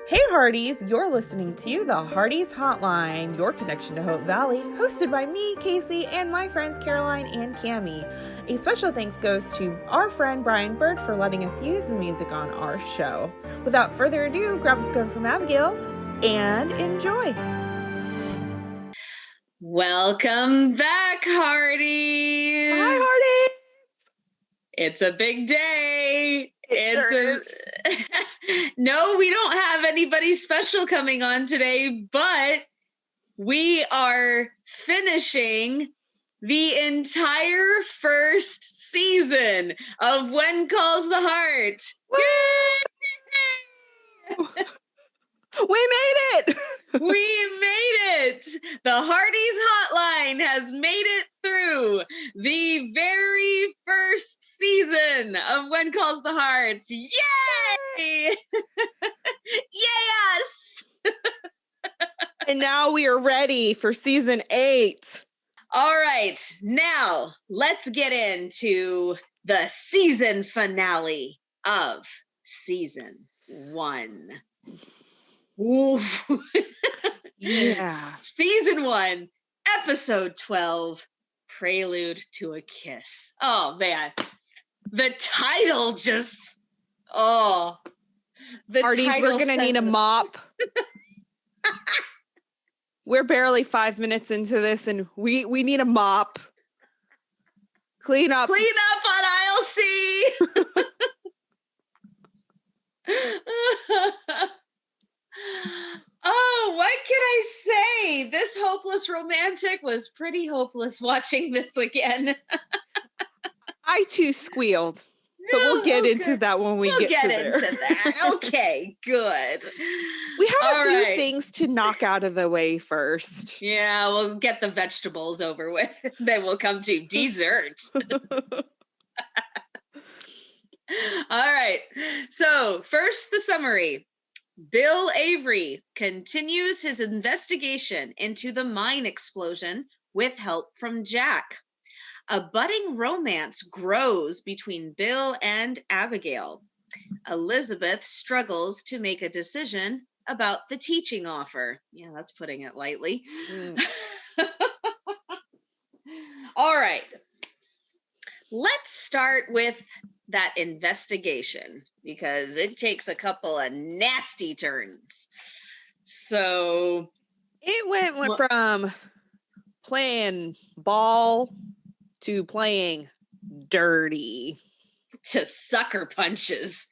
Hey Hearties, you're listening to the Hearties Hotline, your connection to Hope Valley, hosted by me, Kaycee, and my friends Caroline and Cammie. A special thanks goes to our friend Brian Bird for letting us use the music on our show. Without further ado, grab a scone from Abigail's and enjoy. Welcome back, Hearties. Hi, Hearties. It's a big day. It No, we don't have anybody special coming on today, but we are finishing the entire first season of When Calls the Heart. Woo! We made it! We made it! The Hearties Hotline has made it through the very first season of When Calls the Heart. Yay! Yes! And now we are ready for season 8. All right, now let's get into the season finale of season 1. Ooh. Yeah. Season 1, episode 12, Prelude to a Kiss. Oh, man. The title just, the Hearties, title we're going to need a says it. mop. We're barely 5 minutes into this, and we need a mop. Clean up. Clean up on aisle C. Oh, what can I say? This hopeless romantic was pretty hopeless watching this again. I too squealed, but we'll get into that when we get to there. That. Okay, good. We have All a few right. things to knock out of the way first. Yeah, we'll get the vegetables over with. Then we'll come to dessert. All right. So first, the summary. Bill Avery continues his investigation into the mine explosion with help from Jack. A budding romance grows between Bill and Abigail. Elizabeth struggles to make a decision about the teaching offer. Yeah, that's putting it lightly. All right. Let's start with that investigation because it takes a couple of nasty turns. So It went from playing ball to playing dirty. to sucker punches.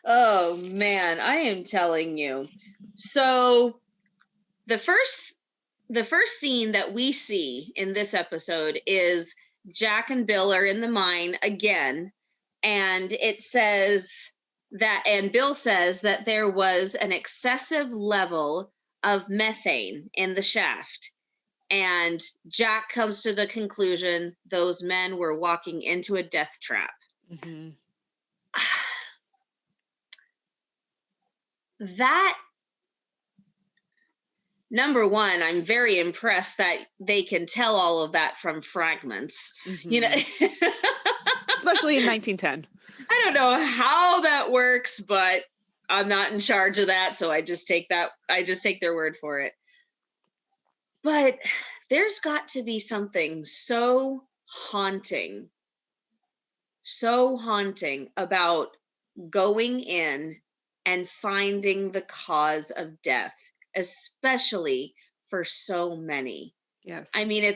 Oh man, I am telling you. So the first scene that we see in this episode is Jack and Bill are in the mine again, and it says that, and Bill says that there was an excessive level of methane in the shaft. And Jack comes to the conclusion those men were walking into a death trap. Mm-hmm. That, number one, I'm very impressed that they can tell all of that from fragments. Mm-hmm. You know, especially in 1910. I don't know how that works, but I'm not in charge of that, so I just take their word for it. But there's got to be something so haunting about going in and finding the cause of death, especially for so many. Yes. I mean,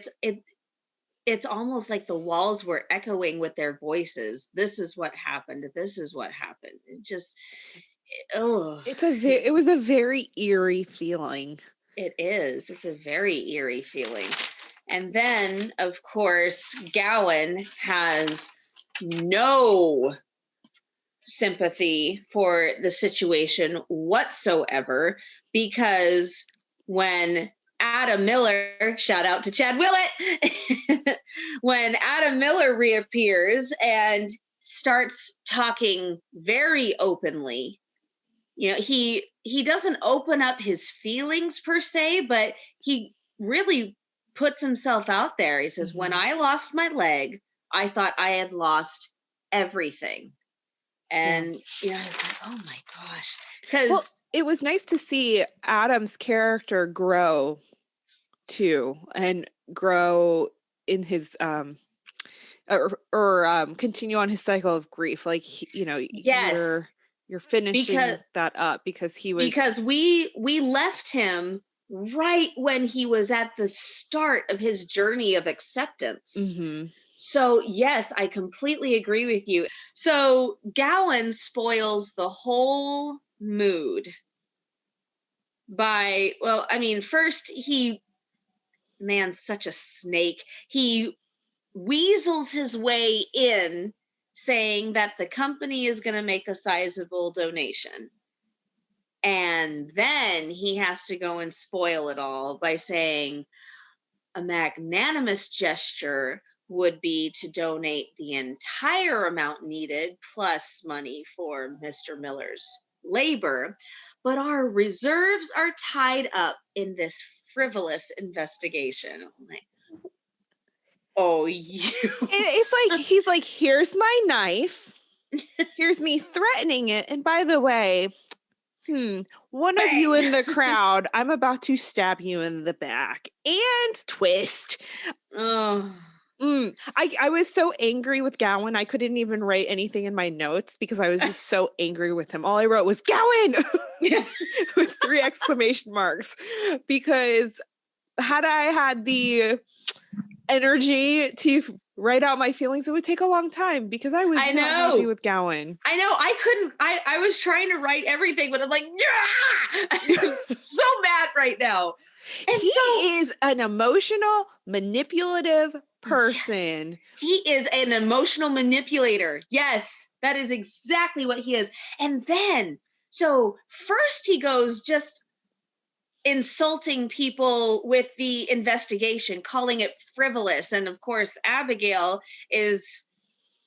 it's almost like the walls were echoing with their voices. This is what happened. This is what happened. It just, it was a very eerie feeling. It is. It's a very eerie feeling. And then, of course, Gowen has no sympathy for the situation whatsoever, because when Adam Miller, shout out to Chad Willett, when Adam Miller reappears and starts talking very openly, you know, he doesn't open up his feelings per se, but he really puts himself out there. He says, when I lost my leg, I thought I had lost everything. And, I was like, oh my gosh. Well, Because, it was nice to see Adam's character grow too, and grow in his continue on his cycle of grief. Like yes, you're because finishing that up because he was we left him right when he was at the start of his journey of acceptance. Mhm. So yes, I completely agree with you. So Gowen spoils the whole mood by, well, I mean, first man's such a snake. He weasels his way in saying that the company is going to make a sizable donation. And then he has to go and spoil it all by saying a magnanimous gesture would be to donate the entire amount needed plus money for Mr. Miller's labor. But our reserves are tied up in this frivolous investigation. I'm like, oh, you. It's like he's like, here's my knife. Here's me threatening it. And by the way, one of you in the crowd, I'm about to stab you in the back and twist. Oh. I was so angry with Gowen. I couldn't even write anything in my notes because I was just so angry with him. All I wrote was Gowen with 3 exclamation marks, because had I had the energy to write out my feelings, it would take a long time because I was not happy with Gowen. I know. I couldn't. I was trying to write everything, but I'm like, I'm so mad right now. And he is an emotional, manipulative person. He is an emotional manipulator. Yes, that is exactly what he is. And then, so first he goes just insulting people with the investigation, calling it frivolous. And of course, Abigail is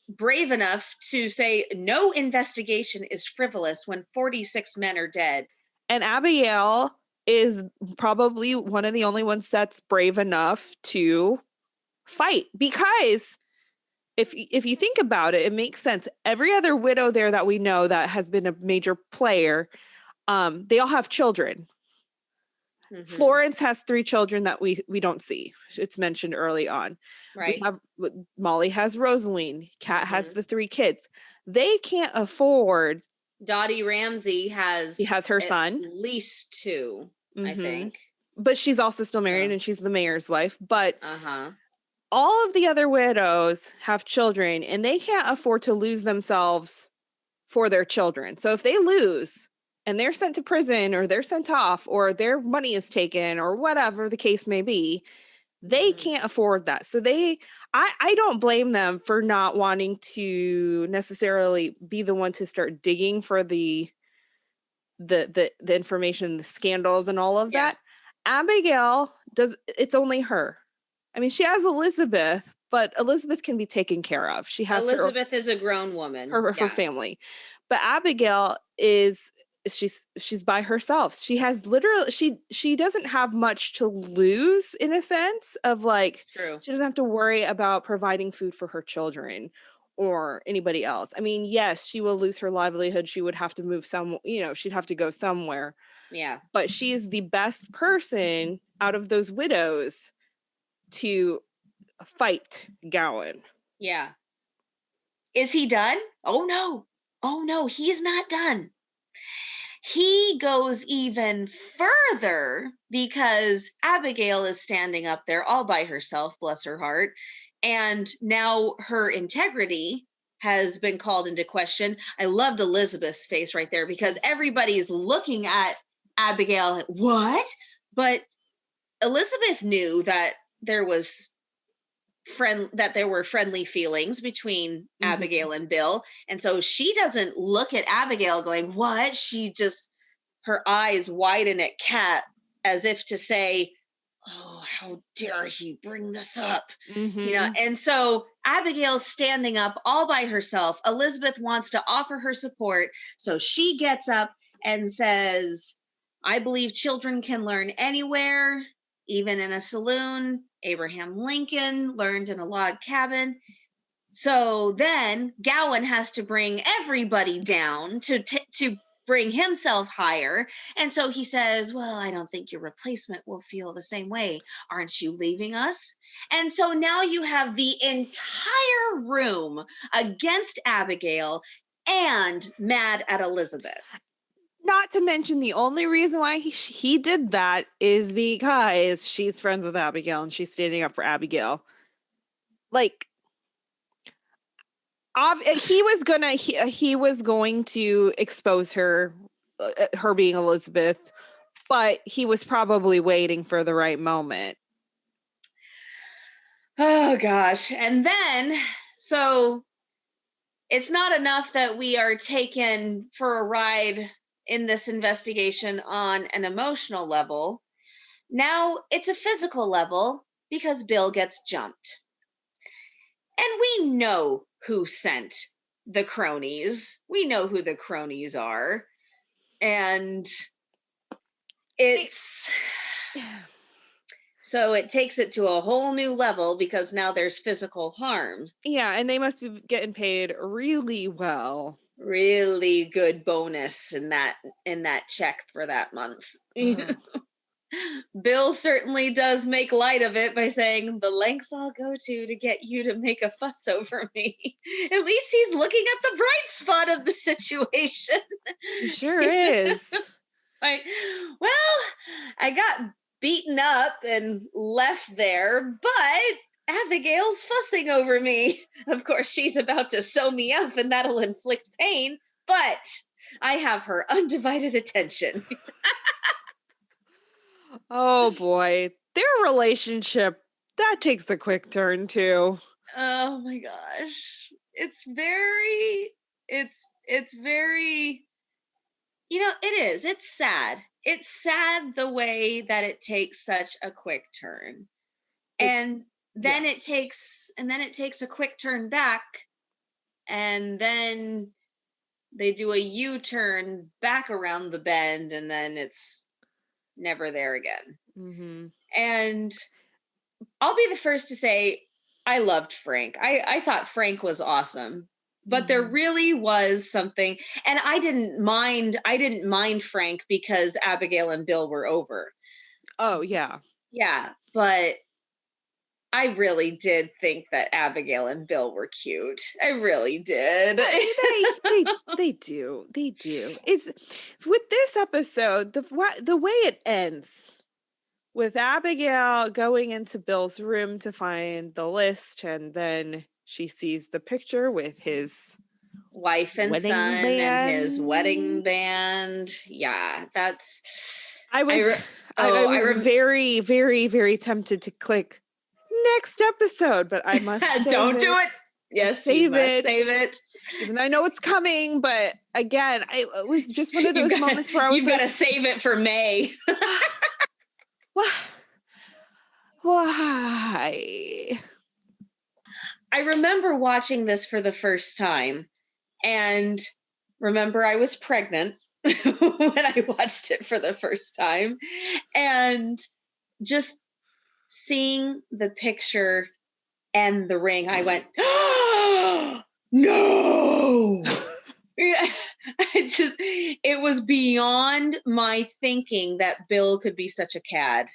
brave enough to say no investigation is frivolous when 46 men are dead. And Abigail is probably one of the only ones that's brave enough to fight, because if you think about it, it makes sense. Every other widow there that we know that has been a major player, they all have children. Mm-hmm. Florence has 3 children that we don't see. It's mentioned early on. Right. Molly has Rosaline. Kat has the 3 kids. They can't afford. Dottie Ramsey has her son. At least 2, I think. But she's also still married, and she's the mayor's wife. But all of the other widows have children, and they can't afford to lose themselves for their children. So if they lose and they're sent to prison, or they're sent off, or their money is taken, or whatever the case may be, they can't afford that. So I don't blame them for not wanting to necessarily be the one to start digging for the information, the scandals and all of that. Abigail it's only her. I mean, she has Elizabeth, but Elizabeth can be taken care of. She has Elizabeth is a grown woman. Her family. But Abigail she's by herself. She has literally she doesn't have much to lose, in a sense of like, she doesn't have to worry about providing food for her children or anybody else. I mean, yes, she will lose her livelihood. She would have to move she'd have to go somewhere. Yeah. But she is the best person out of those widows to fight Gowen. Yeah. Is he done? Oh no, he's not done. He goes even further because Abigail is standing up there all by herself, bless her heart. And now her integrity has been called into question. I loved Elizabeth's face right there because everybody's looking at Abigail. What? But Elizabeth knew that there were friendly feelings between Abigail and Bill. And so she doesn't look at Abigail going, what? She just, her eyes widen at Kat as if to say, oh, how dare he bring this up? And so Abigail's standing up all by herself. Elizabeth wants to offer her support. So she gets up and says, I believe children can learn anywhere, even in a saloon. Abraham Lincoln learned in a log cabin. So then Gowen has to bring everybody down to bring himself higher. And so he says, well, I don't think your replacement will feel the same way. Aren't you leaving us? And so now you have the entire room against Abigail and mad at Elizabeth. Not to mention the only reason why he did that is because she's friends with Abigail and she's standing up for Abigail. Like, he was going to expose her being Elizabeth, but he was probably waiting for the right moment. Oh gosh. And then, so it's not enough that we are taken for a ride in this investigation on an emotional level. Now it's a physical level because Bill gets jumped. And we know who sent the cronies. We know who the cronies are. And it's... So it takes it to a whole new level because now there's physical harm. Yeah, and they must be getting paid really well. Really good bonus in that check for that month. Bill certainly does make light of it by saying, the lengths I'll go to get you to make a fuss over me. At least he's looking at the bright spot of the situation. He sure is. Like, well, I got beaten up and left there, but Abigail's fussing over me. Of course, she's about to sew me up and that'll inflict pain, but I have her undivided attention. Oh boy, their relationship, that takes a quick turn too. Oh my gosh. It's very, it is. It's sad. It's sad the way that it takes such a quick turn. And then it takes a quick turn back, and then they do a U-turn back around the bend, and then it's never there again. Mm-hmm. And I'll be the first to say I loved Frank. I thought Frank was awesome. But there really was something, and I didn't mind Frank because Abigail and Bill were over. Oh, yeah. Yeah, but I really did think that Abigail and Bill were cute. I really did. They do. It's with this episode, the way it ends with Abigail going into Bill's room to find the list, and then she sees the picture with his wife and son band. And his wedding band. Yeah, that's... I was very, very, very tempted to click next episode, but I must don't do it. Yes, save it. Even though I know it's coming, but again, it was just one of those moments where I was you've got to save it for May. Why? I remember watching this for the first time, and remember I was pregnant when I watched it for the first time, and just seeing the picture and the ring, I went, oh, no. It was beyond my thinking that Bill could be such a cad.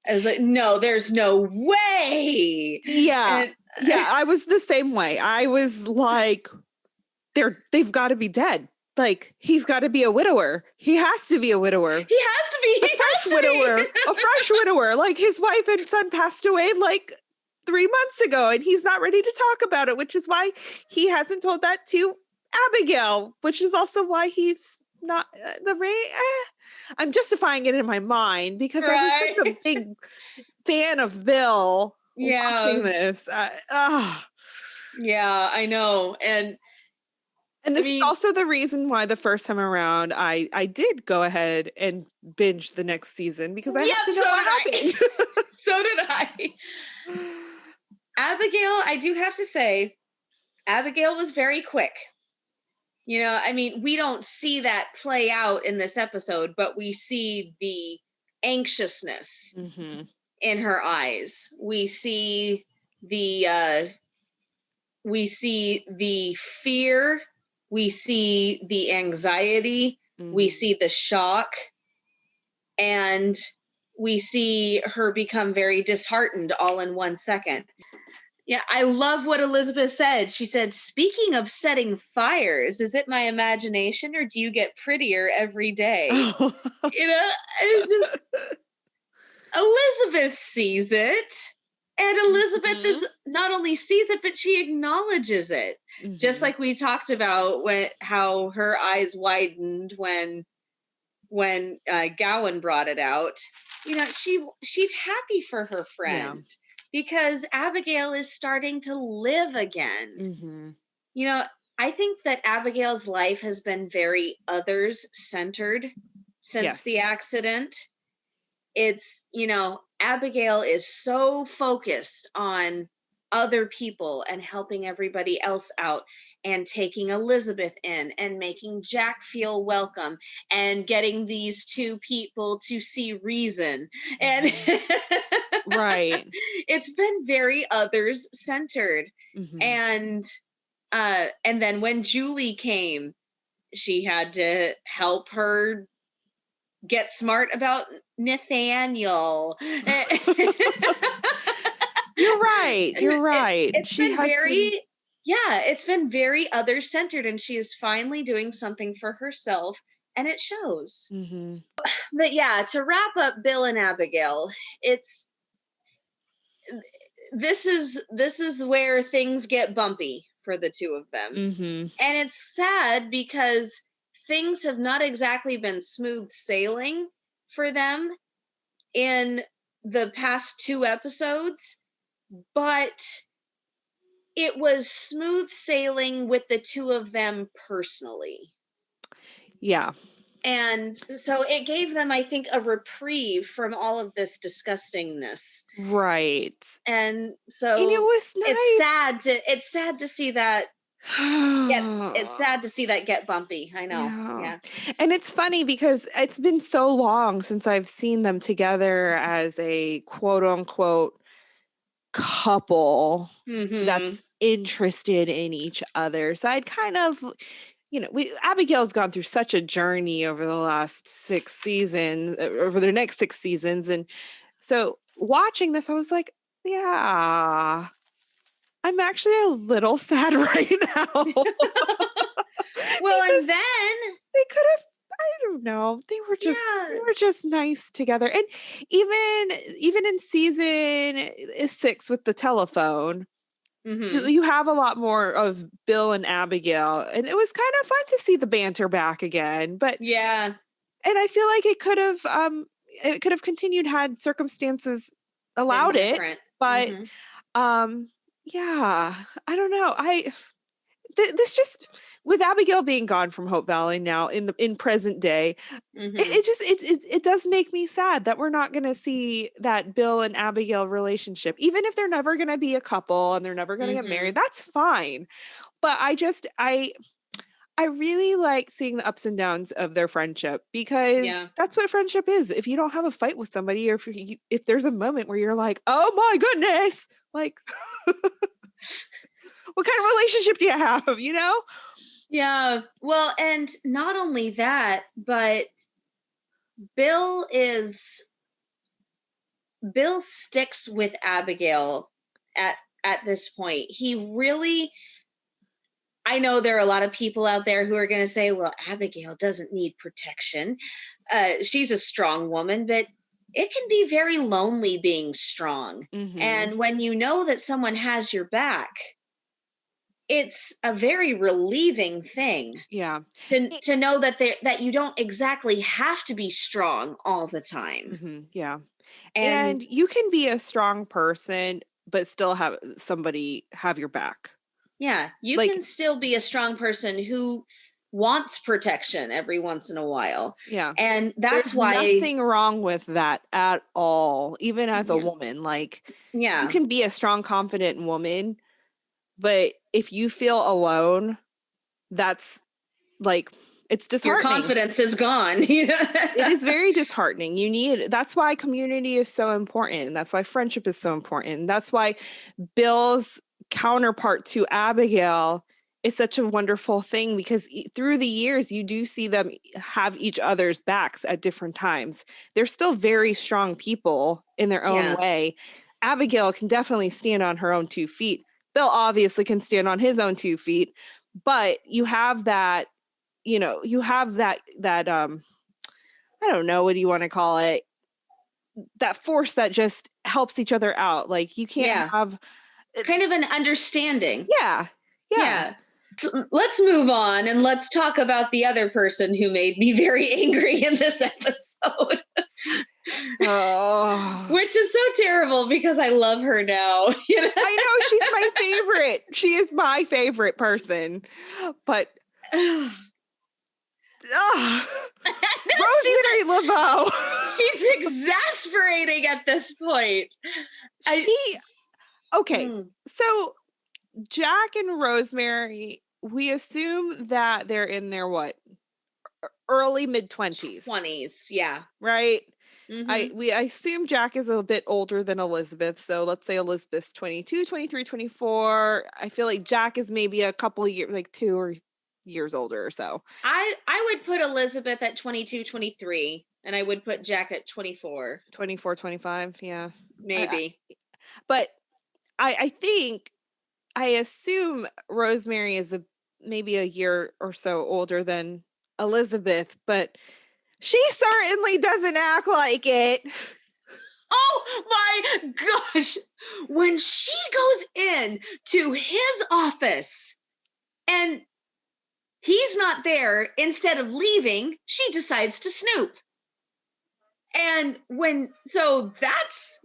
I was like, no, there's no way. Yeah. Yeah, I was the same way. I was like, they've got to be dead. Like, he's got to be a widower. He has to be a widower. He has to be. A fresh widower. Like, his wife and son passed away like 3 months ago, and he's not ready to talk about it, which is why he hasn't told that to Abigail, which is also why he's not the ring. I'm justifying it in my mind because I was such a big fan of Bill watching this. Yeah, I know. And this is also the reason why the first time around I did go ahead and binge the next season, because I have to know what happened. So did I. Abigail, I do have to say, Abigail was very quick. You know, I mean, we don't see that play out in this episode, but we see the anxiousness in her eyes. We see the we see the fear, we see the anxiety, we see the shock, and we see her become very disheartened all in 1 second. Yeah, I love what Elizabeth said. She said, speaking of setting fires, is it my imagination or do you get prettier every day? You know, it's just, Elizabeth sees it. And Elizabeth is not only sees it, but she acknowledges it. Just like we talked about how her eyes widened when Gowen brought it out. You know, she's happy for her friend because Abigail is starting to live again. You know, I think that Abigail's life has been very others centered since the accident. It's, you know, Abigail is so focused on other people and helping everybody else out and taking Elizabeth in and making Jack feel welcome and getting these two people to see reason. And it's been very others centered. And then when Julie came, she had to help her get smart about Nathaniel. You're right. It's been very other centered, and she is finally doing something for herself, and it shows. But yeah, to wrap up Bill and Abigail, this is where things get bumpy for the two of them. And it's sad because things have not exactly been smooth sailing for them in the past 2 episodes, but it was smooth sailing with the two of them personally. Yeah. And so it gave them, I think, a reprieve from all of this disgustingness. Right. And so and it was nice. It's sad to see that it's sad to see that get bumpy. I know. Yeah. And it's funny because it's been so long since I've seen them together as a quote unquote couple that's interested in each other. So I'd kind of, you know, Abigail's gone through such a journey over the last 6 seasons, over the next 6 seasons. And so watching this, I was like, yeah, I'm actually a little sad right now. Well, and then they could have, I don't know, they were just nice together. And even in season 6 with the telephone, you have a lot more of Bill and Abigail, and it was kind of fun to see the banter back again. But and I feel like it could have continued had circumstances allowed it. But yeah, I don't know. This just, with Abigail being gone from Hope Valley now in present day, it does make me sad that we're not going to see that Bill and Abigail relationship, even if they're never going to be a couple and they're never going to get married. That's fine. But I really like seeing the ups and downs of their friendship, because that's what friendship is. If you don't have a fight with somebody, or if there's a moment where you're like, oh my goodness, like, what kind of relationship do you have, you know? Yeah. Well, and not only that, but Bill sticks with Abigail at this point. He really, I know there are a lot of people out there who are going to say, well, Abigail doesn't need protection. She's a strong woman, but it can be very lonely being strong. And when you know that someone has your back, it's a very relieving thing. Yeah. To know that you don't exactly have to be strong all the time. Yeah. And you can be a strong person, but still have somebody have your back. Yeah. You can still be a strong person who wants protection every once in a while. Yeah. And that's why nothing wrong with that at all. Even as a woman, you can be a strong, confident woman, but if you feel alone, that's it's disheartening. Your confidence is gone. It is very disheartening. That's why community is so important. That's why friendship is so important. That's why Bill's counterpart to Abigail is such a wonderful thing because through the years, you do see them have each other's backs at different times. They're still very strong people in their own way. Abigail can definitely stand on her own 2 feet. Bill obviously can stand on his own 2 feet, but you have that, you have that, I don't know, what do you want to call it? That force that just helps each other out. Like you can't have kind of an understanding. Yeah. So let's move on and let's talk about the other person who made me very angry in this episode. Which is so terrible because I love her now. I know, she's my favorite. She is my favorite person. But Rosemary Laveau. She's exasperating at this point. So Jack and Rosemary, we assume that they're in their early mid-20s. 20s, yeah. Right? Mm-hmm. I assume Jack is a bit older than Elizabeth. So let's say Elizabeth's 22, 23, 24. I feel like Jack is maybe a couple of years, like 2 or years older or so. I would put Elizabeth at 22, 23, and I would put Jack at 24. 24, 25, yeah. Maybe. But I think, I assume Rosemary is maybe a year or so older than Elizabeth, but she certainly doesn't act like it. Oh my gosh. When she goes in to his office and he's not there, instead of leaving, she decides to snoop. And so that's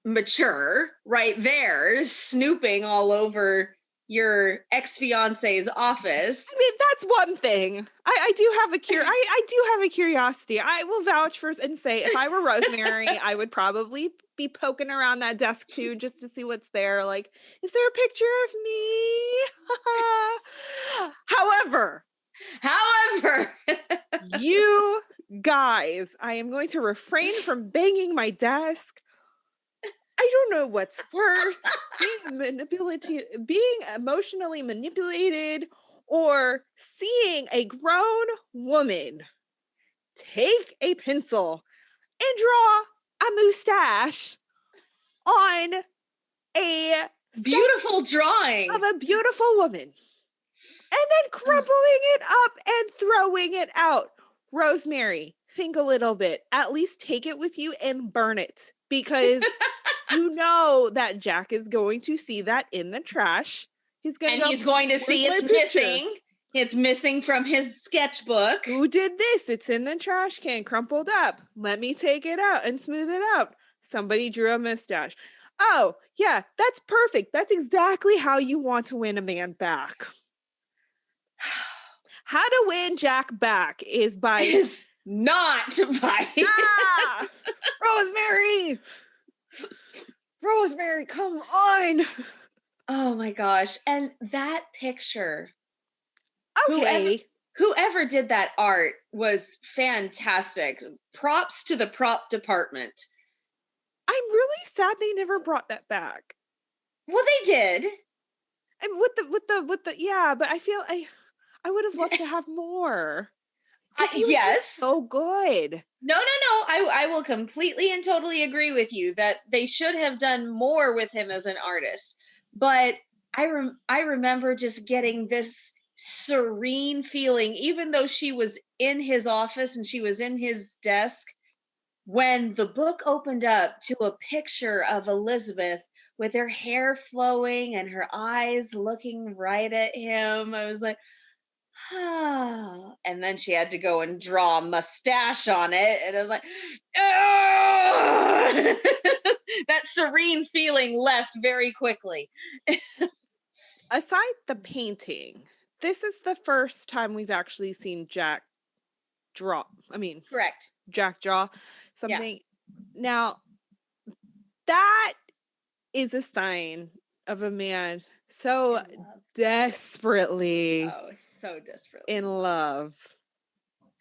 mature right there, snooping all over your ex-fiance's office. I mean, that's one thing. I do have a curiosity. I will vouch for and say if I were Rosemary, I would probably be poking around that desk too, just to see what's there. Like, is there a picture of me? However, you guys, I am going to refrain from banging my desk. I don't know what's worse, being emotionally manipulated, or seeing a grown woman take a pencil and draw a mustache on a beautiful drawing of a beautiful woman, and then crumpling it up and throwing it out. Rosemary, think a little bit. At least take it with you and burn it, because you know that Jack is going to see that in the trash. He's going to see it's missing. It's missing from his sketchbook. Who did this? It's in the trash can, crumpled up. Let me take it out and smooth it out. Somebody drew a mustache. Oh, yeah, that's perfect. That's exactly how you want to win a man back. How to win Jack back is by... It's not by... Rosemary, come on. Oh my gosh. And that picture. Okay. Whoever did that art was fantastic. Props to the prop department. I'm really sad they never brought that back. Well, they did. And with the yeah, but I feel I would have loved to have more. He was just so good. No. I will completely and totally agree with you that they should have done more with him as an artist. But I remember just getting this serene feeling, even though she was in his office and she was in his desk, when the book opened up to a picture of Elizabeth with her hair flowing and her eyes looking right at him. I was like, and then she had to go and draw a mustache on it, and I was like, that serene feeling left very quickly. Aside the painting, this is the first time we've actually seen Jack draw. Correct. Jack draw something. Yeah. Now, that is a sign of a man so desperately in love,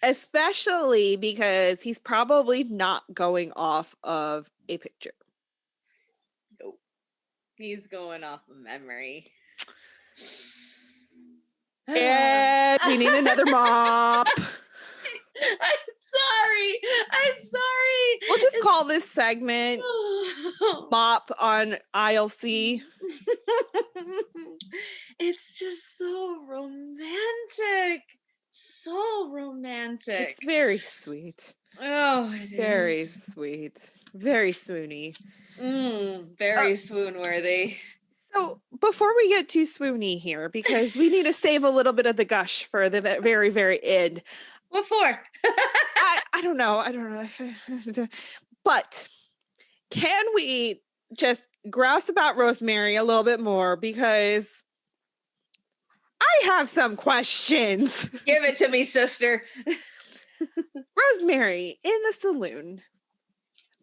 especially because he's probably not going off of a picture. He's going off of memory. And we need another mop. I'm sorry. We'll just call this segment Mop on Aisle C. It's just so romantic. So romantic. It's very sweet. Oh, it very is. Sweet. Very swoony. Very swoon worthy. So before we get too swoony here, because we need to save a little bit of the gush for the very, very end. What for? I don't know. But can we just grouse about Rosemary a little bit more? Because I have some questions. Give it to me, sister. Rosemary in the saloon,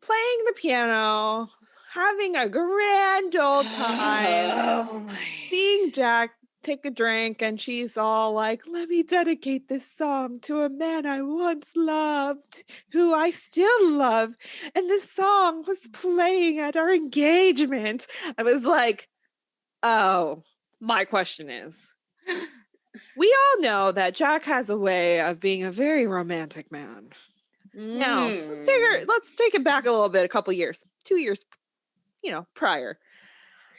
playing the piano, having a grand old time, seeing Jack take a drink, and she's all like, let me dedicate this song to a man I once loved, who I still love. And this song was playing at our engagement. I was like, oh, my question is, we all know that Jack has a way of being a very romantic man. Now, let's take it back a little bit, a couple years, 2 years, prior.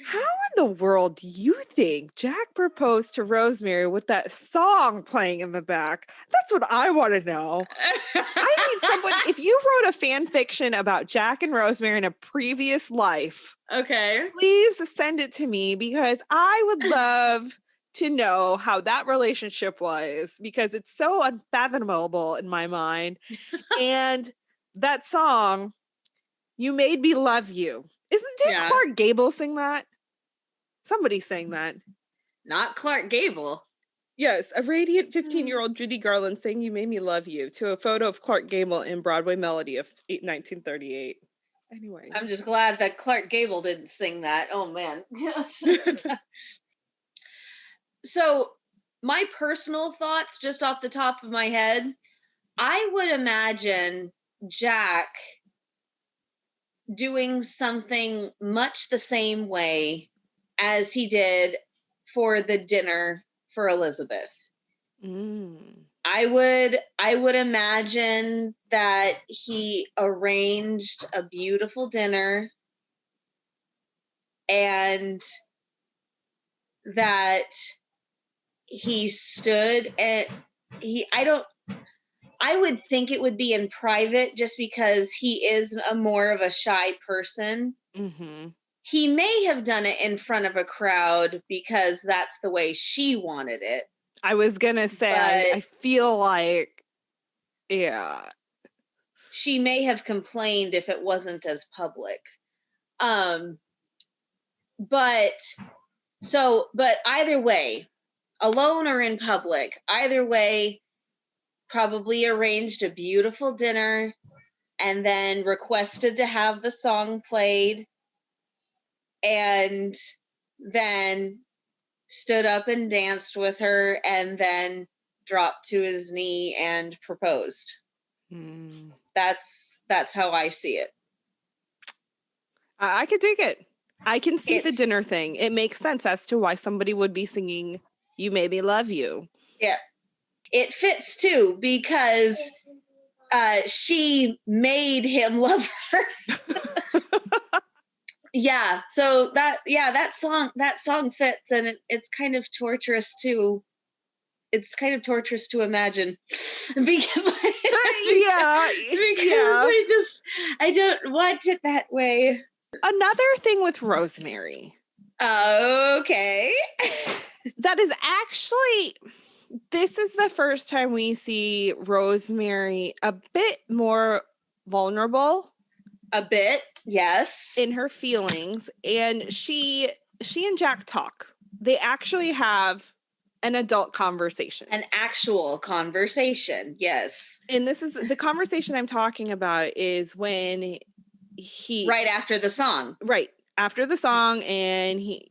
How in the world do you think Jack proposed to Rosemary with that song playing in the back? That's what I want to know. I need someone, if you wrote a fan fiction about Jack and Rosemary in a previous life, okay, please send it to me, because I would love to know how that relationship was, because it's so unfathomable in my mind. And that song, You Made Me Love You. Did Clark Gable sing that? Somebody sang that. Not Clark Gable. Yes, a radiant 15-year-old Judy Garland sang You Made Me Love You to a photo of Clark Gable in Broadway Melody of 1938. Anyways. I'm just glad that Clark Gable didn't sing that. Oh, man. So, my personal thoughts, just off the top of my head, I would imagine Jack doing something much the same way as he did for the dinner for Elizabeth. I would imagine that he arranged a beautiful dinner, and that he stood at I would think it would be in private, just because he is more of a shy person. He may have done it in front of a crowd because that's the way she wanted it. I was going to say, I feel like, yeah. She may have complained if it wasn't as public. But either way, alone or in public, either way, probably arranged a beautiful dinner and then requested to have the song played, and then stood up and danced with her, and then dropped to his knee and proposed. That's how I see it. I could dig it. I can see the dinner thing. It makes sense as to why somebody would be singing You Made Me Love You. Yeah. It fits too, because she made him love her. Yeah. So that song fits, and it's kind of torturous to imagine. because I don't want it that way. Another thing with Rosemary. Okay. That is actually, this is the first time we see Rosemary a bit more vulnerable. A bit, yes. In her feelings. And she and Jack talk. They actually have an adult conversation. An actual conversation, yes. And this is the conversation I'm talking about, is when right after the song. Right. After the song, and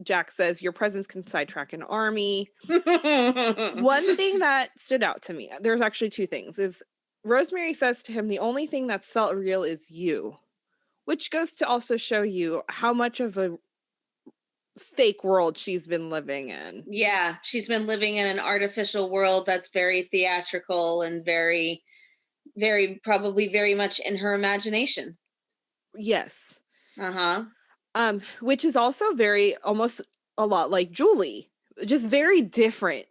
Jack says, your presence can sidetrack an army. One thing that stood out to me, there's actually two things, is Rosemary says to him, the only thing that's felt real is you, which goes to also show you how much of a fake world she's been living in. Yeah, she's been living in an artificial world that's very theatrical and very, very, probably very much in her imagination. Yes. Uh-huh. Which is also very, almost a lot like Julie, just very different.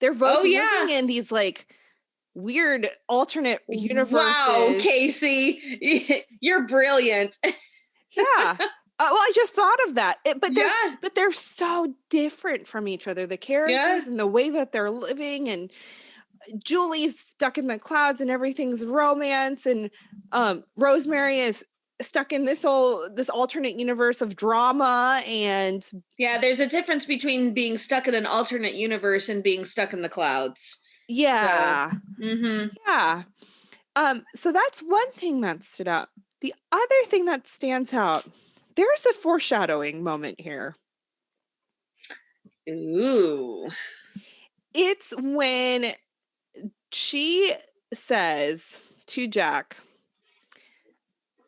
They're both Oh, yeah. living in these like weird alternate universes. Wow, Kaycee, you're brilliant. Yeah. Well, I just thought of that. Yeah. But they're so different from each other. The characters and the way that they're living, and Julie's stuck in the clouds and everything's romance, and Rosemary is stuck in this alternate universe of drama. And yeah, there's a difference between being stuck in an alternate universe and being stuck in the clouds. Yeah. So, yeah. So that's one thing that stood out. The other thing that stands out, there's a foreshadowing moment here. Ooh. It's when she says to Jack,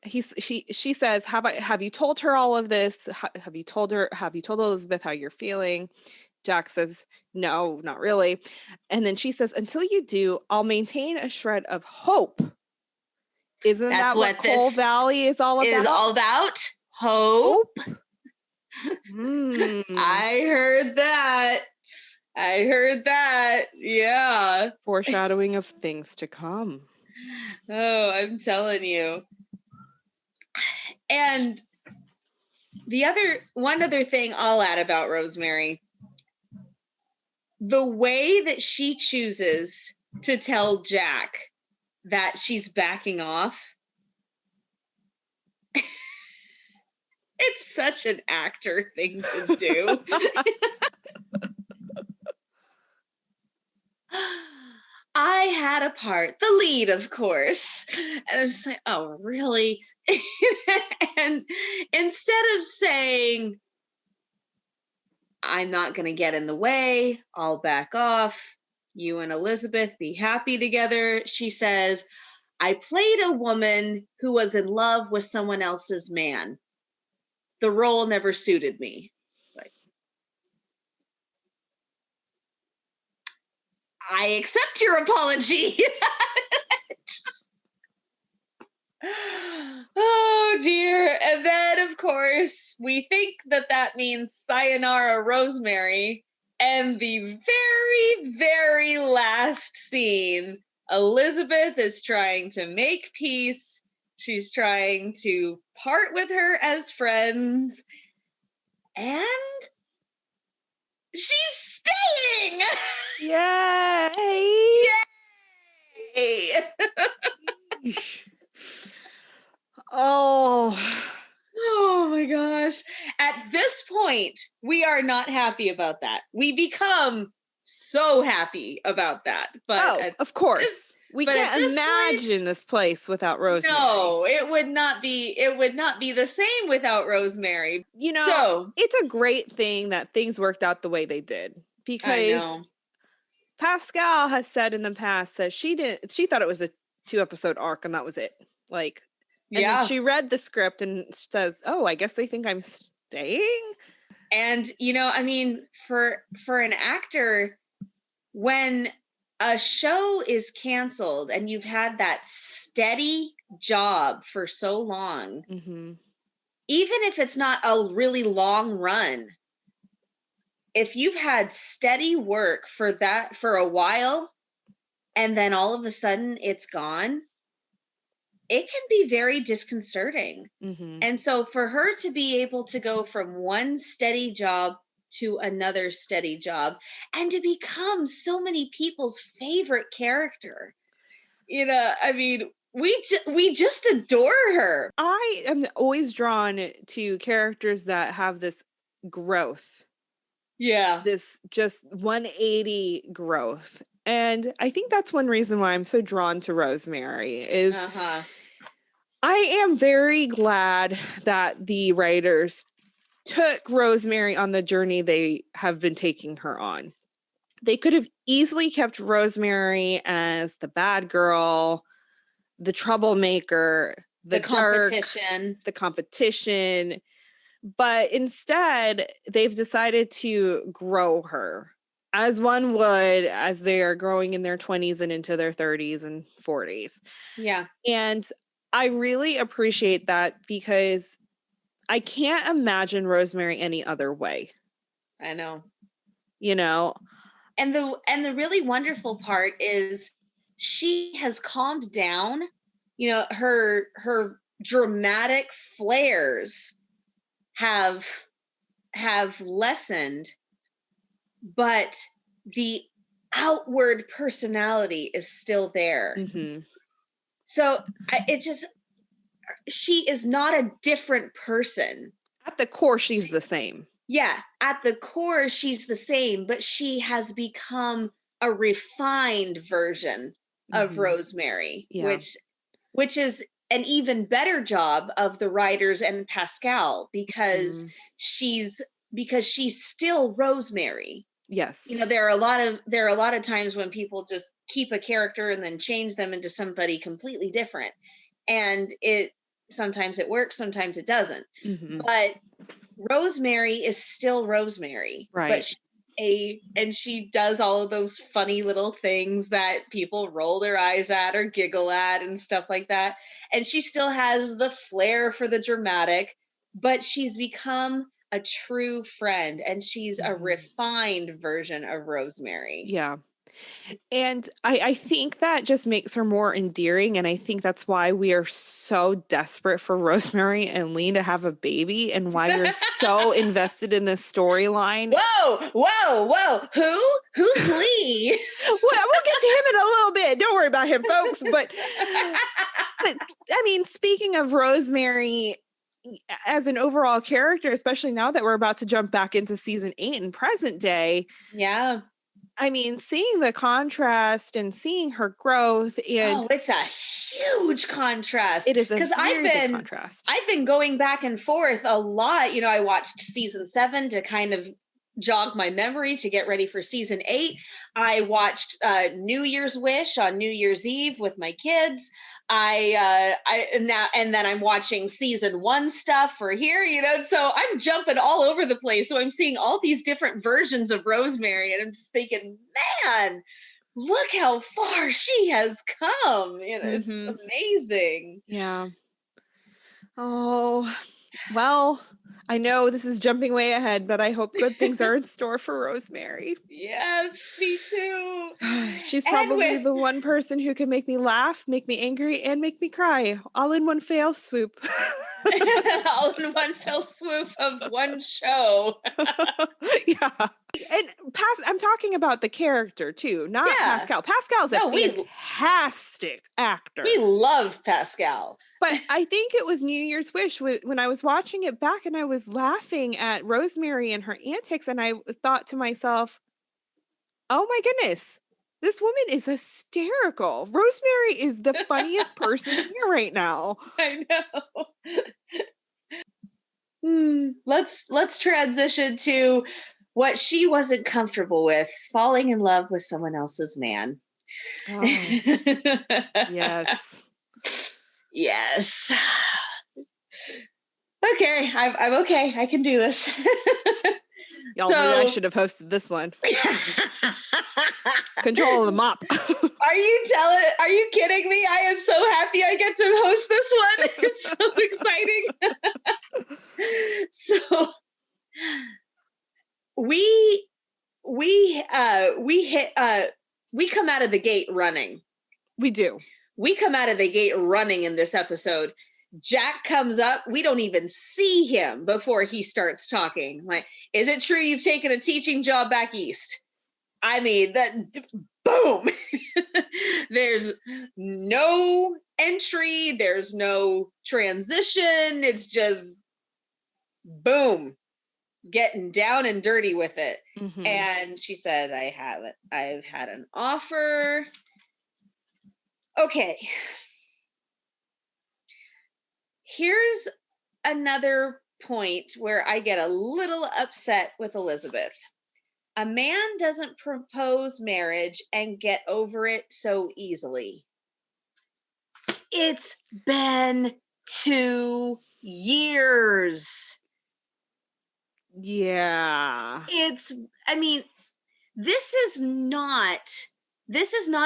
she says, have you told her all of this? Have you told Elizabeth how you're feeling? Jack says, no, not really. And then she says, until you do, I'll maintain a shred of hope. Isn't that what Coal Valley is all about? Is all about hope. I heard that. Yeah. Foreshadowing of things to come. Oh, I'm telling you. And one other thing I'll add about Rosemary, the way that she chooses to tell Jack that she's backing off, it's such an actor thing to do. I had a part, the lead, of course. And I was like, oh, really? And instead of saying, I'm not going to get in the way, I'll back off, you and Elizabeth be happy together, she says, I played a woman who was in love with someone else's man. The role never suited me. Like, I accept your apology. Oh dear. And then, of course, we think that means sayonara Rosemary. And the very, very last scene, Elizabeth is trying to make peace. She's trying to part with her as friends. And she's staying. Yay! Yay! Oh my gosh. At this point, we are not happy about that. We become so happy about that. But of course. We can't imagine this place without Rosemary. No, it would not be the same without Rosemary. It's a great thing that things worked out the way they did, because Pascal has said in the past that she thought it was a 2-episode arc and that was it. Like, and then she read the script and says, oh, I guess they think I'm staying. And, I mean, for an actor, when a show is canceled and you've had that steady job for so long, even if it's not a really long run, if you've had steady work for a while and then all of a sudden it's gone, it can be very disconcerting. And so for her to be able to go from one steady job to another steady job and to become so many people's favorite character, I mean, we just adore her. I am always drawn to characters that have this growth. Yeah. This just 180 growth. And I think that's one reason why I'm so drawn to Rosemary is I am very glad that the writers took Rosemary on the journey they have been taking her on. They could have easily kept Rosemary as the bad girl, the troublemaker, the competition. The competition. But instead, they've decided to grow her as one would as they are growing in their 20s and into their 30s and 40s. Yeah. And I really appreciate that because I can't imagine Rosemary any other way, I know. you know? And the really wonderful part is she has calmed down. You know, her dramatic flares have lessened, but the outward personality is still there. Mm-hmm. So she is not a different person. At the core, she's the same. Yeah, at the core, she's the same, but she has become a refined version of Rosemary, Yeah. which is an even better job of the writers and Pascal because she's still Rosemary. Yes. You know, there are a lot of times when people just keep a character and then change them into somebody completely different. And sometimes it works, sometimes it doesn't. But Rosemary is still Rosemary. Right. And she does all of those funny little things that people roll their eyes at or giggle at and stuff like that. And she still has the flair for the dramatic, but she's become a true friend and she's a refined version of Rosemary. Yeah. And I think that just makes her more endearing. And I think that's why we are so desperate for Rosemary and Lean to have a baby and why we're so invested in this storyline. Whoa. Who's Lee? We'll get to him in a little bit. Don't worry about him, folks. But I mean, speaking of Rosemary as an overall character, especially now that we're about to jump back into season 8 in present day. Yeah. I mean, seeing the contrast and seeing her growth and it's a huge contrast. It is a very big contrast. I've been going back and forth a lot. You know, I watched season 7 to kind of jog my memory to get ready for season 8. I watched New Year's Wish on New Year's Eve with my kids. And then I'm watching season 1 stuff for here, you know, so I'm jumping all over the place. So I'm seeing all these different versions of Rosemary and I'm just thinking, man, look how far she has come. You know, it's amazing. Yeah. Oh, well, I know this is jumping way ahead, but I hope good things are in store for Rosemary. Yes, me too. She's probably the one person who can make me laugh, make me angry, and make me cry, all in one fell swoop. All in one fell swoop of one show. Yeah. And I'm talking about the character too, not Pascal. Pascal's a fantastic actor. We love Pascal. But I think it was New Year's Wish when I was watching it back and I was laughing at Rosemary and her antics. And I thought to myself, oh my goodness, this woman is hysterical. Rosemary is the funniest person here right now. I know. Let's transition to what she wasn't comfortable with, falling in love with someone else's man. Oh. Yes. Yes. Okay, I'm okay. I can do this. Y'all knew I should have hosted this one. Control the mop. Are you kidding me? I am so happy I get to host this one. It's so exciting. So we come out of the gate running. We do. We come out of the gate running in this episode. Jack comes up. We don't even see him before he starts talking. Like, is it true you've taken a teaching job back east? I mean, boom. There's no entry. There's no transition. It's just boom, getting down and dirty with it. And she said, I've had an offer. Okay. Here's another point where I get a little upset with Elizabeth. A man doesn't propose marriage and get over it so easily. It's been 2 years. Yeah. I mean, this is not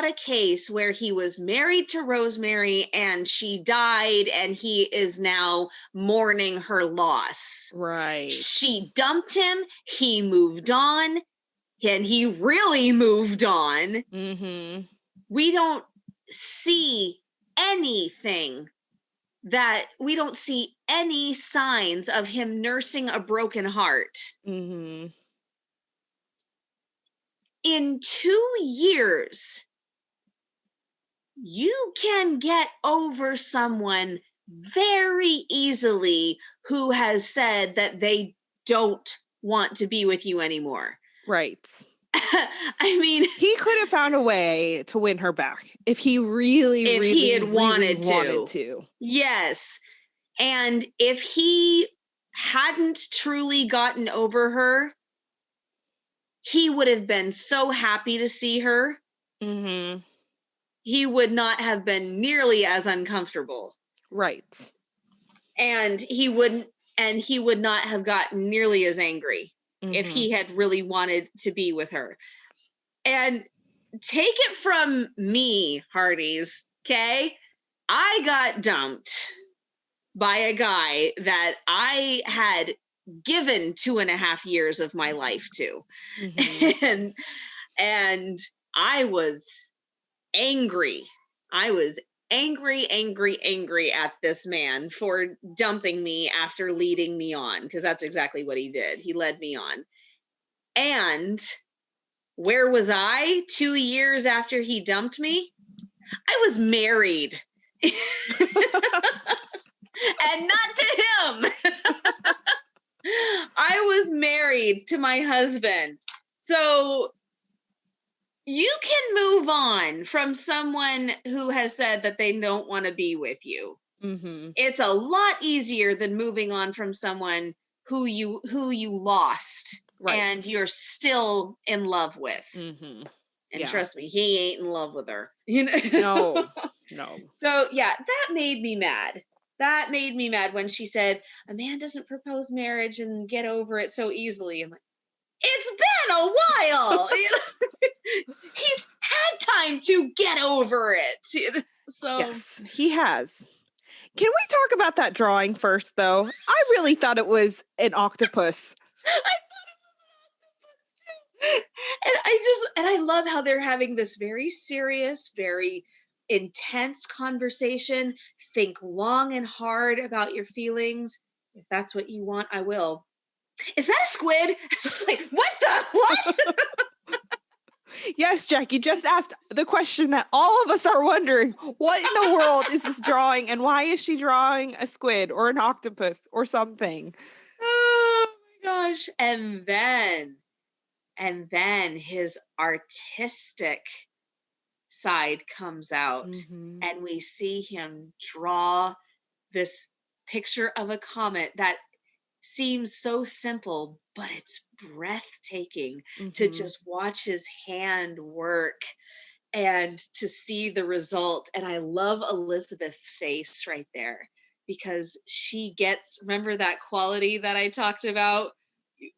a case where he was married to Rosemary and she died and he is now mourning her loss. Right. She dumped him, he moved on, and he really moved on. Mm-hmm. We don't see anything we don't see any signs of him nursing a broken heart. Mm-hmm. In 2 years, you can get over someone very easily who has said that they don't want to be with you anymore. Right. I mean, he could have found a way to win her back if he really had wanted to. Yes. And if he hadn't truly gotten over her, he would have been so happy to see her. Mm-hmm. He would not have been nearly as uncomfortable. Right. And he would not have gotten nearly as angry if he had really wanted to be with her. And take it from me, Hearties, okay? I got dumped by a guy that I had given 2.5 years of my life to. Mm-hmm. and I was angry. I was angry at this man for dumping me after leading me on, because that's exactly what he did. He led me on. And where was I 2 years after he dumped me? I was married. And not to him. I was married to my husband. So you can move on from someone who has said that they don't want to be with you. Mm-hmm. It's a lot easier than moving on from someone who you lost, right, and you're still in love with. Mm-hmm. And trust me, he ain't in love with her. You know? No. So yeah, that made me mad. That made me mad when she said, a man doesn't propose marriage and get over it so easily. I'm like, it's been a while. He's had time to get over it. So yes, he has. Can we talk about that drawing first, though? I really thought it was an octopus. I thought it was an octopus too. And I love how they're having this very serious, very intense conversation. Think long and hard about your feelings. If that's what you want, I will. Is that a squid? Just like, what? Yes, Jack, you just asked the question that all of us are wondering. What in the world is this drawing, and why is she drawing a squid or an octopus or something? Oh my gosh. And then his artistic side comes out, and we see him draw this picture of a comet that seems so simple, but it's breathtaking to just watch his hand work and to see the result. And I love Elizabeth's face right there, because she gets, remember that quality that I talked about,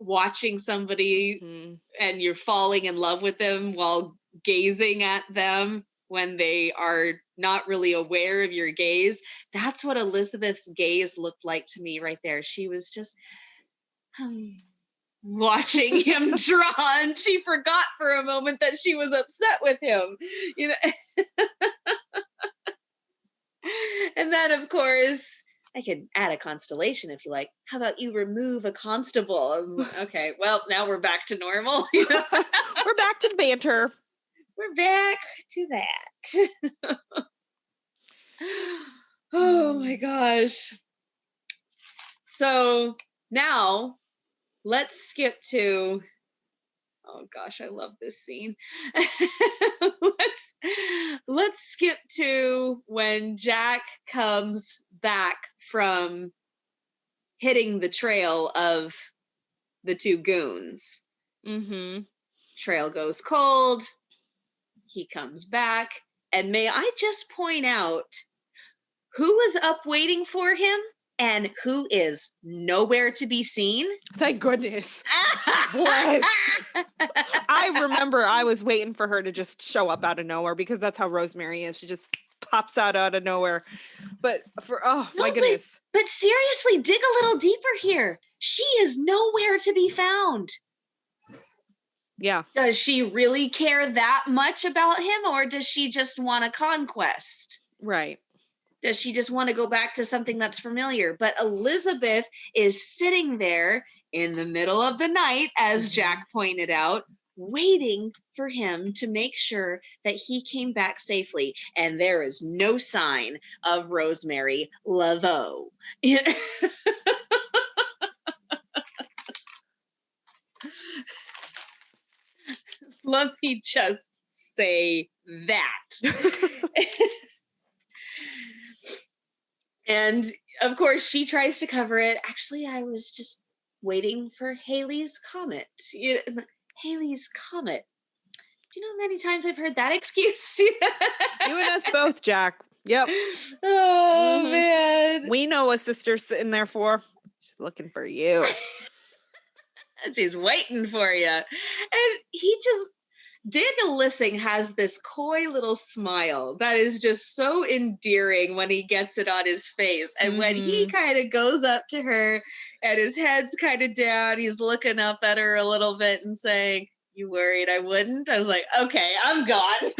watching somebody and you're falling in love with them while gazing at them when they are not really aware of your gaze. That's what Elizabeth's gaze looked like to me right there. She was just watching him draw, and she forgot for a moment that she was upset with him, you know. And then, of course, I could add a constellation if you like. How about you remove a constable? I was like, okay, well, now we're back to normal. You know? We're back to the banter. We're back to that. Oh my gosh. So now let's skip to, oh gosh, I love this scene. Let's skip to when Jack comes back from hitting the trail of the two goons. Trail goes cold. He comes back. And may I just point out who was up waiting for him? And who is nowhere to be seen? Thank goodness. Bless. I remember I was waiting for her to just show up out of nowhere because that's how Rosemary is. She just pops out of nowhere. But my goodness. But seriously, dig a little deeper here. She is nowhere to be found. Yeah. Does she really care that much about him, or does she just want a conquest? Right. Does she just want to go back to something that's familiar? But Elizabeth is sitting there in the middle of the night, as Jack pointed out, waiting for him to make sure that he came back safely. And there is no sign of Rosemary Laveau. Let me just say that. And of course, she tries to cover it. Actually, I was just waiting for Halley's Comet. Halley's Comet. Do you know how many times I've heard that excuse? You and us both, Jack. Yep. Oh, man. We know what sister's sitting there for. She's looking for you. She's waiting for you. And Daniel Lissing has this coy little smile that is just so endearing when he gets it on his face. And when he kind of goes up to her and his head's kind of down, he's looking up at her a little bit and saying, "You worried I wouldn't?" I was like, okay, I'm gone.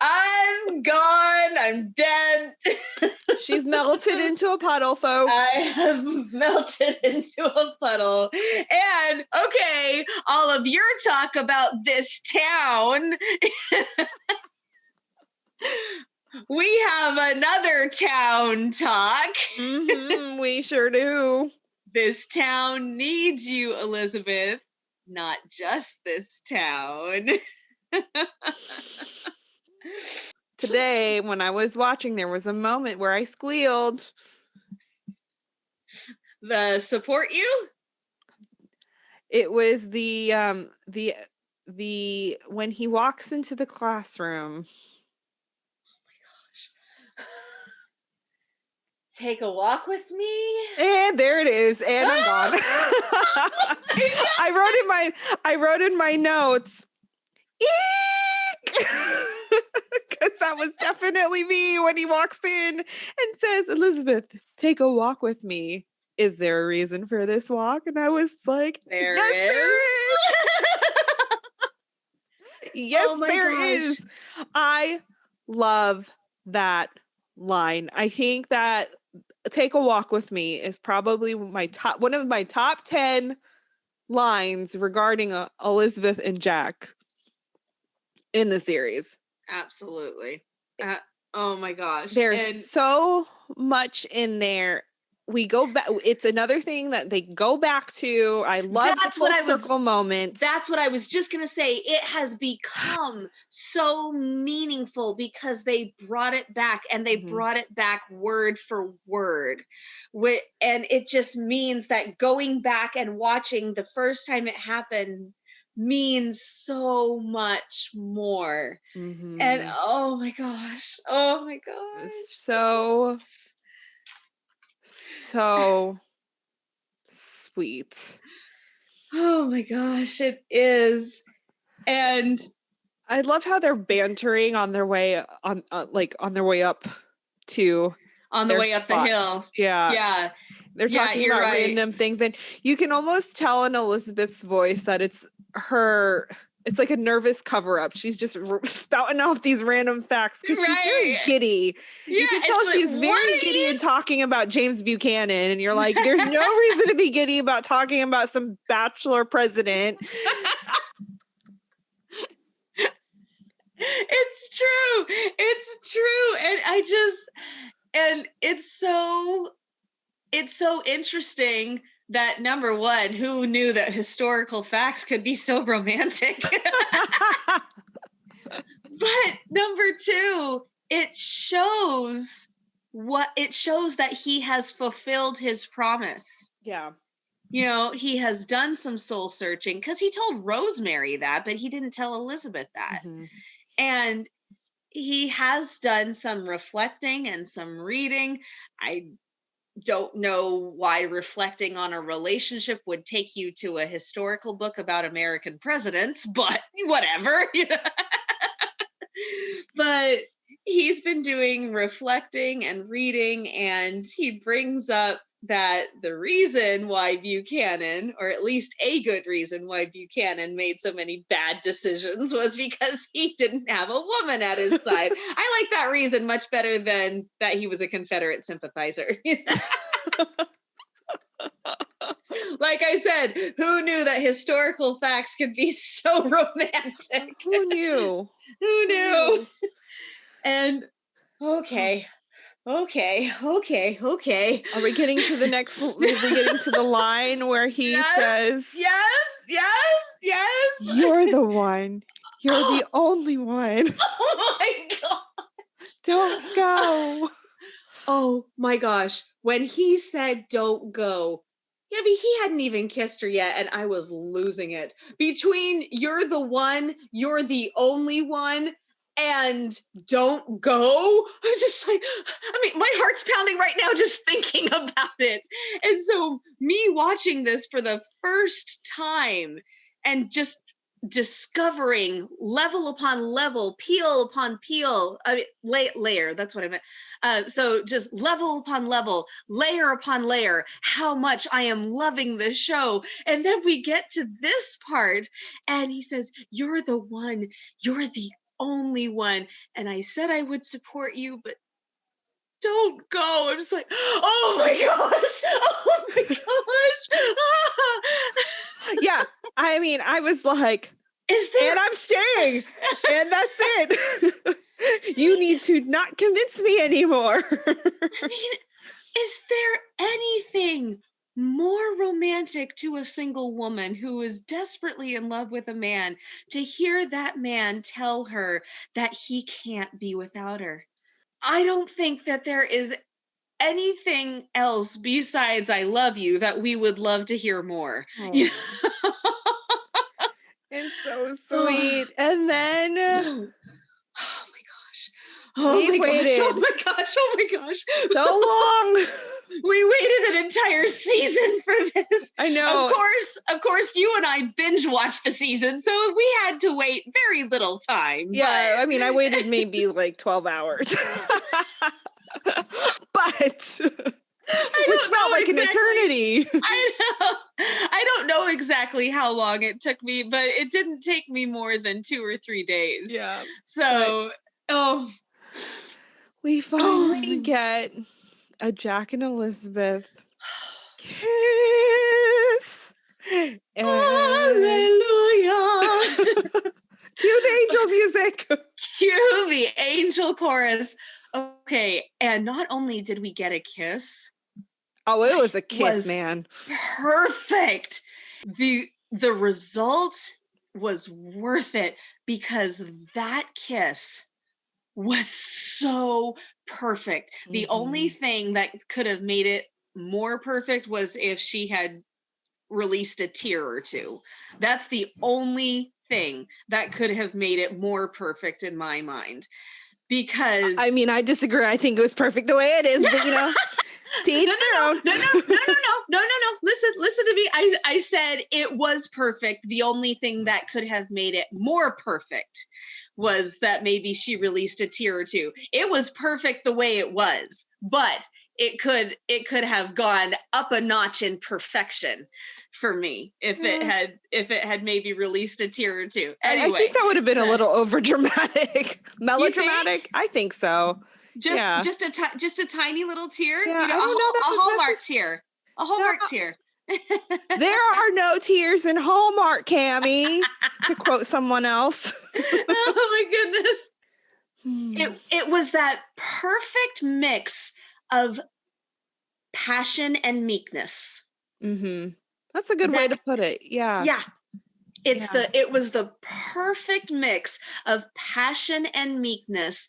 I'm gone. I'm dead. She's melted into a puddle, folks. I have melted into a puddle. And okay, all of your talk about this town. We have another town talk. We sure do. This town needs you, Elizabeth. Not just this town. Today, when I was watching, there was a moment where I squealed. The support you? It was the when he walks into the classroom. Oh my gosh. Take a walk with me. And there it is. And I'm gone. I wrote in my notes. Eek! Because that was definitely me when he walks in and says, "Elizabeth, take a walk with me. Is there a reason for this walk?" And I was like, there is. Yes, there is. I love that line. I think that "take a walk with me" is probably one of my top 10 lines regarding Elizabeth and Jack in the series. Absolutely. Oh my gosh. There's so much in there. We go back. It's another thing that they go back to. I love the full circle moments. That's what I was just going to say. It has become so meaningful because they brought it back, and they brought it back word for word. And it just means that going back and watching the first time it happened means so much more. And oh my gosh. So sweet. Oh my gosh, it is. And I love how they're bantering on their way on their way up to the hill. Yeah. They're talking about random things, and you can almost tell in Elizabeth's voice that it's like a nervous cover-up. She's just spouting off these random facts because she's very giddy. Yeah, you can tell she's very giddy and talking about James Buchanan, and you're like, there's no reason to be giddy about talking about some bachelor president. It's true. And it's so interesting that, number one, who knew that historical facts could be so romantic? But number two, it shows that he has fulfilled his promise. Yeah. You know, he has done some soul searching, because he told Rosemary that, but he didn't tell Elizabeth that. And he has done some reflecting and some reading. I don't know why reflecting on a relationship would take you to a historical book about American presidents, but whatever. But he's been doing reflecting and reading, and he brings up that the reason why Buchanan, or at least a good reason why Buchanan made so many bad decisions, was because he didn't have a woman at his side. I like that reason much better than that he was a Confederate sympathizer. Like I said, who knew that historical facts could be so romantic? Who knew? Who knew? And okay. Are we getting to the next? Are we getting to the line where he says, Yes. "You're the one. You're the only one. Oh my God. Don't go." Oh my gosh. When he said, "Don't go," yeah, but he hadn't even kissed her yet, and I was losing it. Between "you're the one, you're the only one," and "don't go," I was just like, my heart's pounding right now just thinking about it. And so me watching this for the first time and just discovering level upon level, peel upon peel, layer, that's what I meant. So just level upon level, layer upon layer, how much I am loving this show. And then we get to this part and he says, "You're the one, you're the only one. And I said I would support you, but don't go." I'm just like, oh my gosh. Yeah. I was like, and I'm staying. And that's it. You need to not convince me anymore. Is there anything more romantic to a single woman who is desperately in love with a man to hear that man tell her that he can't be without her? I don't think that there is anything else besides "I love you" that we would love to hear more. Oh. It's so sweet. And then Oh my gosh. So long. We waited an entire season for this. I know. Of course, you and I binge watched the season, so we had to wait very little time. Yeah, but... I waited maybe like 12 hours. But which felt like an eternity. I know. I don't know exactly how long it took me, but it didn't take me more than 2 or 3 days. Yeah. So, we finally get a Jack and Elizabeth kiss. And... Hallelujah. Cue the angel music. Cue the angel chorus. Okay, and not only did we get a kiss. Oh, it was a kiss, man. Perfect. The result was worth it because that kiss was so perfect. Mm-hmm. The only thing that could have made it more perfect was if she had released a tear or two. That's the only thing that could have made it more perfect in my mind. Because I disagree. I think it was perfect the way it is, but to each their own. No. Listen to me. I said it was perfect. The only thing that could have made it more perfect was that maybe she released a tear or two. It was perfect the way it was, but it could have gone up a notch in perfection for me if it had maybe released a tear or two. Anyway, I think that would have been a little over dramatic, melodramatic. I think so. Just a tiny little tear. Yeah, a Hallmark tear. A Hallmark tear. There are no tears in Hallmark, Cammie, to quote someone else. Oh my goodness. It was that perfect mix of passion and meekness. Mm-hmm. That's a good way to put it. Yeah. Yeah. It was the perfect mix of passion and meekness.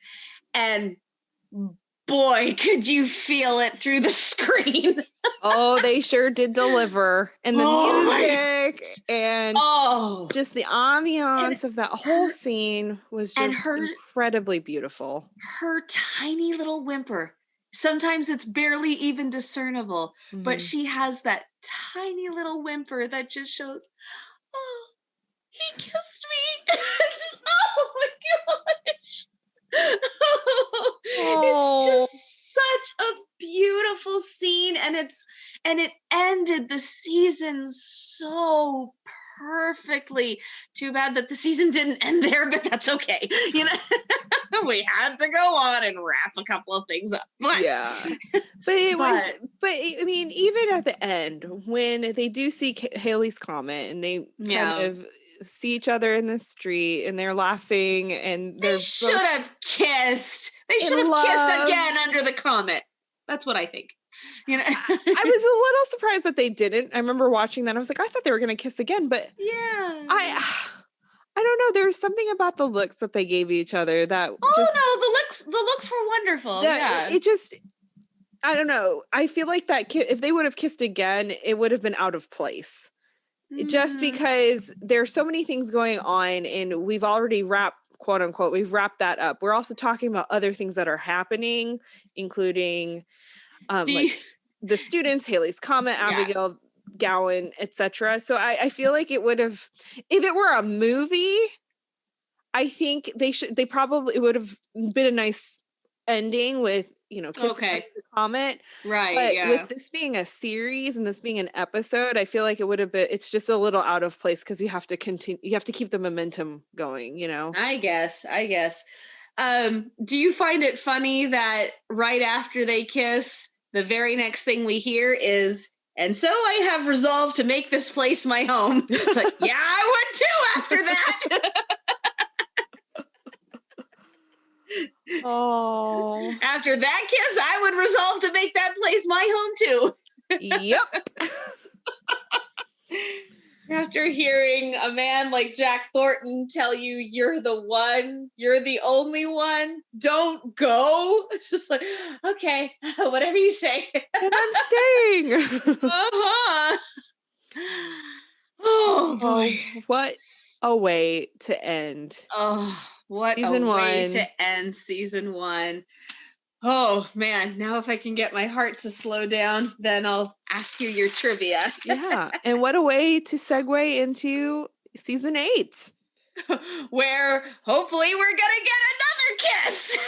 And boy, could you feel it through the screen. Oh, they sure did deliver. And the music and just the ambiance of that whole scene was just incredibly beautiful. Her tiny little whimper. Sometimes it's barely even discernible, but she has that tiny little whimper that just shows, oh, he kissed me. Oh my gosh. It's just such a beautiful scene, and it ended the season so perfectly. Too bad that the season didn't end there, but that's okay. You know, we had to go on and wrap a couple of things up. But, yeah. But I mean, even at the end, when they do see Halley's Comet and they kind of see each other in the street and they're laughing and they should have kissed. They should have kissed again under the comet. That's what I think. You know, I was a little surprised that they didn't. I remember watching that. I was like, I thought they were going to kiss again, but I don't know. There was something about the looks that they gave each other that the looks were wonderful. It just, I don't know. I feel like that if they would have kissed again, it would have been out of place. Just because there's so many things going on and we've already quote unquote, we've wrapped that up. We're also talking about other things that are happening, including like the students, Halley's Comet, Abigail, Gowen, etc. So I feel like it would have, if it were a movie, I think it would have been a nice ending with, kissing the comet. Right. But with this being a series and this being an episode, I feel like it would have been, it's just a little out of place because you have to continue, you have to keep the momentum going, I guess. Do you find it funny that right after they kiss, the very next thing we hear is, and so I have resolved to make this place my home. It's like, yeah, I would too after that. Oh. After that kiss, I would resolve to make that place my home too. Yep. After hearing a man like Jack Thornton tell you you're the one, you're the only one, don't go. It's just like, okay, whatever you say. And I'm staying. Uh-huh. Oh boy. What a way to end. Oh, what season a way 1. to end season 1. Oh man, now if I can get my heart to slow down, then I'll ask you your trivia. Yeah, and what a way to segue into season 8. Where hopefully we're gonna get another kiss.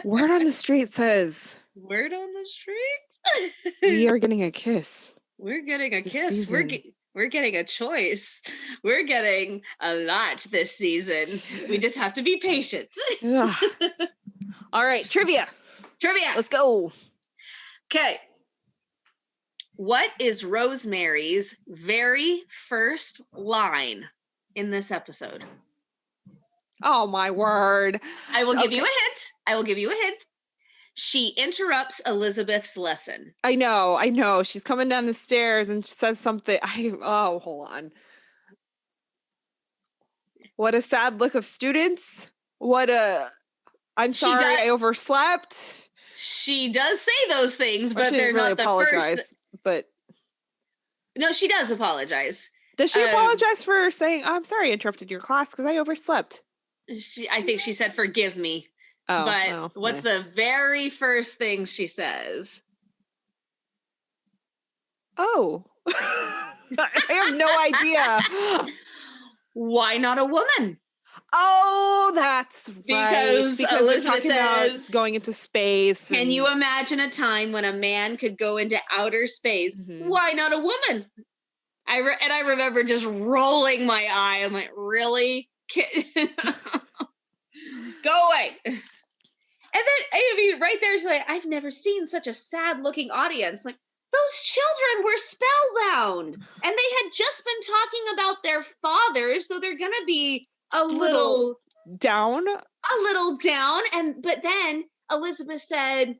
Word on the street says. Word on the street? We are getting a kiss. We're getting a kiss. We're getting a choice. We're getting a lot this season. We just have to be patient. All right, trivia. Let's go. Okay. What is Rosemary's very first line in this episode? Oh, my word. I will give you a hint. She interrupts Elizabeth's lesson. I know. She's coming down the stairs and she says something. Hold on. What a sad look of students. I'm sorry, I overslept. She does say those things, but they're really not the first. But no, she does apologize. Does she apologize for saying, "I'm sorry, I interrupted your class because I overslept"? I think she said, "Forgive me." What's the very first thing she says? Oh, I have no idea. Why not a woman? Oh, that's right. Because Elizabeth says going into space. Can you imagine a time when a man could go into outer space? Mm-hmm. Why not a woman? I remember just rolling my eye. I'm like, really? Go away. And then, right there's like, I've never seen such a sad looking audience. I'm like, those children were spellbound and they had just been talking about their fathers. So they're going to be a little down. But then Elizabeth said,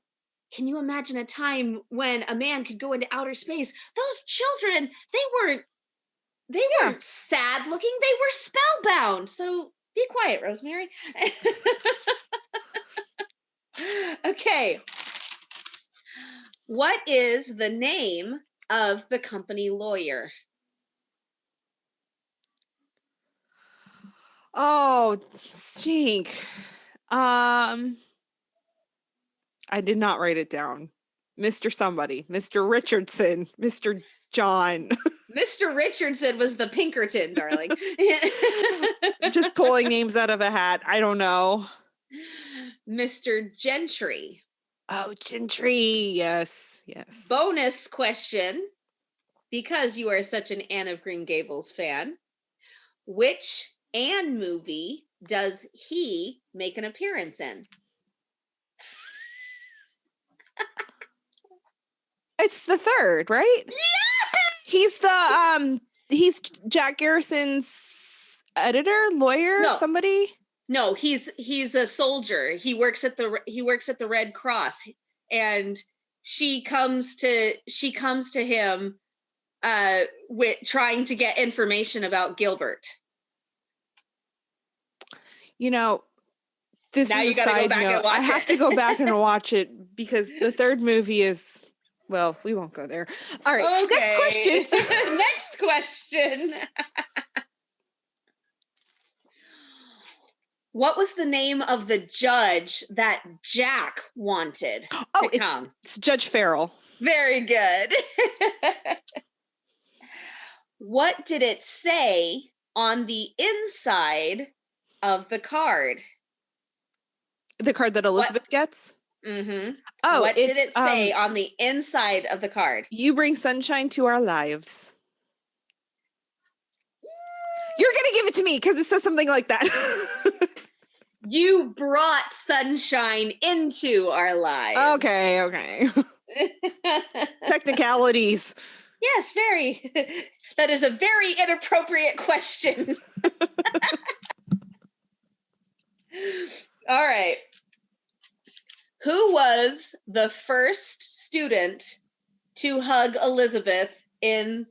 can you imagine a time when a man could go into outer space? Those children, they weren't sad looking. They were spellbound. So be quiet, Rosemary. Okay. What is the name of the company lawyer? Oh, stink. I did not write it down. Mr. Somebody, Mr. Richardson, Mr. John. Mr. Richardson was the Pinkerton, darling. Just pulling names out of a hat. I don't know. Mr. Gentry. Oh, Gentry. Yes, yes. Bonus question, because you are such an Anne of Green Gables fan. Which Anne movie does he make an appearance in? It's the third, right? Yeah! He's Jack Garrison's editor, lawyer, No. somebody. No, he's a soldier. He works at the Red Cross, and she comes to him with trying to get information about Gilbert. You know, this now is you a gotta side go back note. and watch I have it. to go back and watch it because the third movie is, well, we won't go there. All right, Okay. next question. Next question. What was the name of the judge that Jack wanted to come? It's Judge Farrell. Very good. What did it say on the inside of the card? The card that Elizabeth gets? Mm-hmm. Oh, what did it say on the inside of the card? You bring sunshine to our lives. You're going to give it to me because it says something like that. You brought sunshine into our lives. Okay. Technicalities. Yes, very. That is a very inappropriate question. All right. Who was the first student to hug Elizabeth in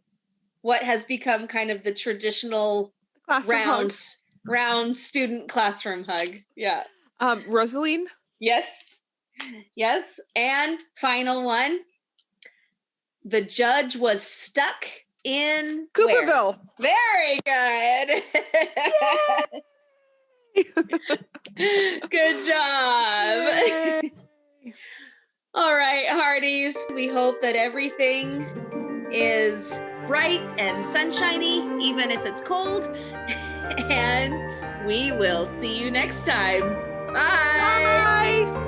what has become kind of the traditional round student classroom hug? Yeah. Rosaline? Yes. And final one. The judge was stuck in Cooperville. Where? Very good. Good job. Yay. All right, Hearties. We hope that everything is bright and sunshiny, even if it's cold. And we will see you next time. Bye. Bye.